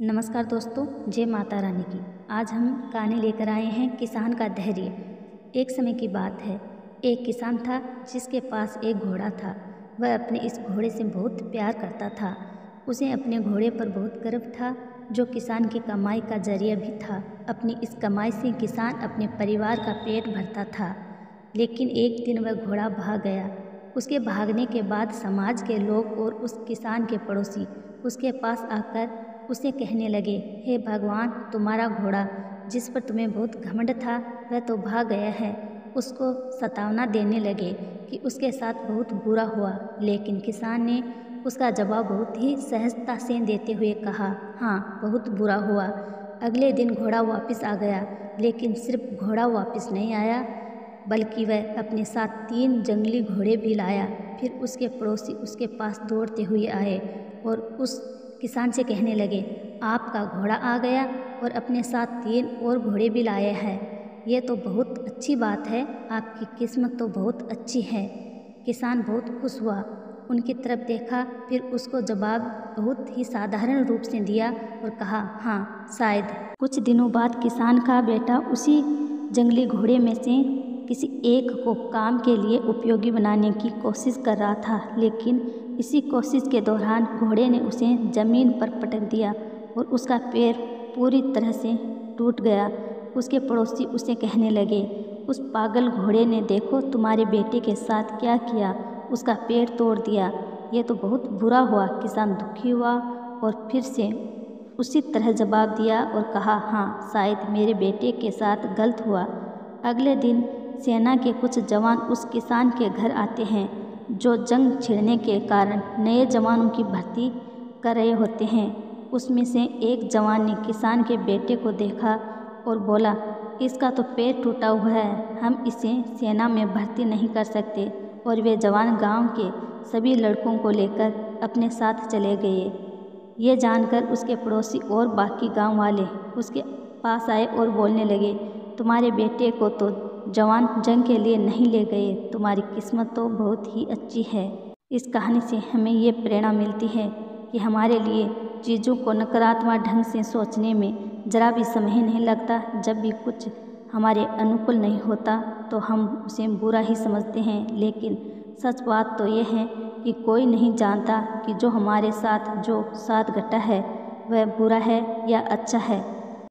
नमस्कार दोस्तों, जय माता रानी की। आज हम कहानी लेकर आए हैं किसान का धैर्य। एक समय की बात है, एक किसान था जिसके पास एक घोड़ा था। वह अपने इस घोड़े से बहुत प्यार करता था। उसे अपने घोड़े पर बहुत गर्व था, जो किसान की कमाई का जरिया भी था। अपनी इस कमाई से किसान अपने परिवार का पेट भरता था। लेकिन एक दिन वह घोड़ा भाग गया। उसके भागने के बाद समाज के लोग और उस किसान के पड़ोसी उसके पास आकर उसे कहने लगे, हे भगवान, तुम्हारा घोड़ा जिस पर तुम्हें बहुत घमंड था वह तो भाग गया है। उसको सतावना देने लगे कि उसके साथ बहुत बुरा हुआ। लेकिन किसान ने उसका जवाब बहुत ही सहजता से देते हुए कहा, हाँ, बहुत बुरा हुआ। अगले दिन घोड़ा वापस आ गया, लेकिन सिर्फ घोड़ा वापस नहीं आया, बल्कि वह अपने साथ 3 जंगली घोड़े भी लाया। फिर उसके पड़ोसी उसके पास दौड़ते हुए आए और उस किसान से कहने लगे, आपका घोड़ा आ गया और अपने साथ 3 और घोड़े भी लाए हैं। ये तो बहुत अच्छी बात है, आपकी किस्मत तो बहुत अच्छी है। किसान बहुत खुश हुआ, उनकी तरफ देखा, फिर उसको जवाब बहुत ही साधारण रूप से दिया और कहा, हाँ, शायद। कुछ दिनों बाद किसान का बेटा उसी जंगली घोड़े में से किसी एक को काम के लिए उपयोगी बनाने की कोशिश कर रहा था। लेकिन इसी कोशिश के दौरान घोड़े ने उसे जमीन पर पटक दिया और उसका पैर पूरी तरह से टूट गया। उसके पड़ोसी उसे कहने लगे, उस पागल घोड़े ने देखो तुम्हारे बेटे के साथ क्या किया, उसका पैर तोड़ दिया। ये तो बहुत बुरा हुआ। किसान दुखी हुआ और फिर से उसी तरह जवाब दिया और कहा, हाँ, शायद मेरे बेटे के साथ गलत हुआ। अगले दिन सेना के कुछ जवान उस किसान के घर आते हैं, जो जंग छिड़ने के कारण नए जवानों की भर्ती कर रहे होते हैं। उसमें से एक जवान ने किसान के बेटे को देखा और बोला, इसका तो पैर टूटा हुआ है, हम इसे सेना में भर्ती नहीं कर सकते। और वे जवान गांव के सभी लड़कों को लेकर अपने साथ चले गए। ये जानकर उसके पड़ोसी और बाकी गांव वाले उसके पास आए और बोलने लगे, तुम्हारे बेटे को तो जवान जंग के लिए नहीं ले गए, तुम्हारी किस्मत तो बहुत ही अच्छी है। इस कहानी से हमें ये प्रेरणा मिलती है कि हमारे लिए चीज़ों को नकारात्मक ढंग से सोचने में ज़रा भी समय नहीं लगता। जब भी कुछ हमारे अनुकूल नहीं होता तो हम उसे बुरा ही समझते हैं, लेकिन सच बात तो ये है कि कोई नहीं जानता कि जो हमारे साथ घटा है वह बुरा है या अच्छा है।